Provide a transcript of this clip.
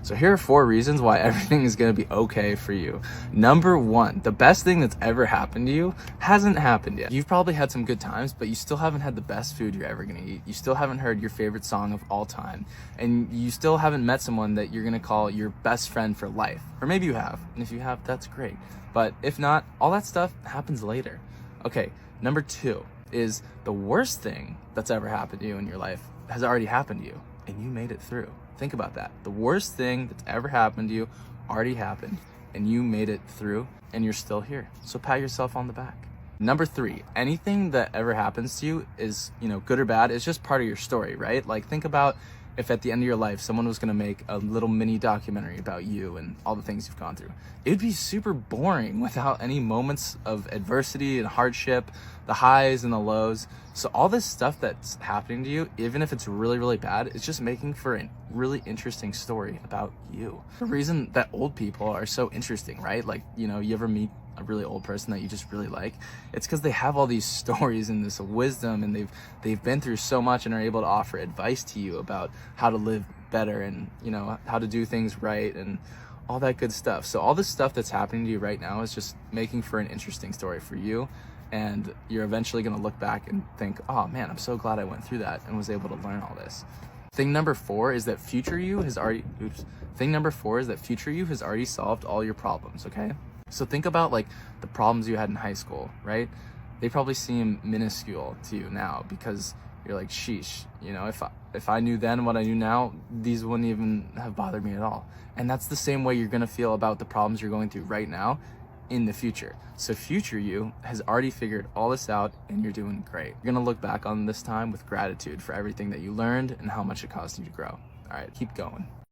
So here are 4 reasons why everything is gonna be okay for you. Number 1, the best thing that's ever happened to you hasn't happened yet. You've probably had some good times, but you still haven't had the best food you're ever gonna eat. You still haven't heard your favorite song of all time. And you still haven't met someone that you're gonna call your best friend for life. Or maybe you have, and if you have, that's great. But if not, all that stuff happens later. Okay, number 2 is the worst thing that's ever happened to you in your life has already happened to you, and you made it through. Think about that. The worst thing that's ever happened to you already happened, and you made it through, and you're still here. So pat yourself on the back. Number 3, anything that ever happens to you is, good or bad, is just part of your story, right? Like, think about if at the end of your life, someone was gonna make a little mini documentary about you and all the things you've gone through. It'd be super boring without any moments of adversity and hardship, the highs and the lows. So all this stuff that's happening to you, even if it's really, really bad, it's just making for a really interesting story about you. The reason that old people are so interesting, right? Like, you ever meet a really old person that you just really like, it's because they have all these stories and this wisdom, and they've been through so much and are able to offer advice to you about how to live better and how to do things right and all that good stuff. So all this stuff that's happening to you right now is just making for an interesting story for you, and you're eventually going to look back and think, oh man, I'm so glad I went through that and was able to learn all this. Thing number 4 is that future you has already solved all your problems, okay? So think about like the problems you had in high school, right? They probably seem minuscule to you now because you're like, sheesh, if I knew then what I knew now, these wouldn't even have bothered me at all. And that's the same way you're gonna feel about the problems you're going through right now in the future. So future you has already figured all this out, and you're doing great. You're gonna look back on this time with gratitude for everything that you learned and how much it caused you to grow. All right, keep going.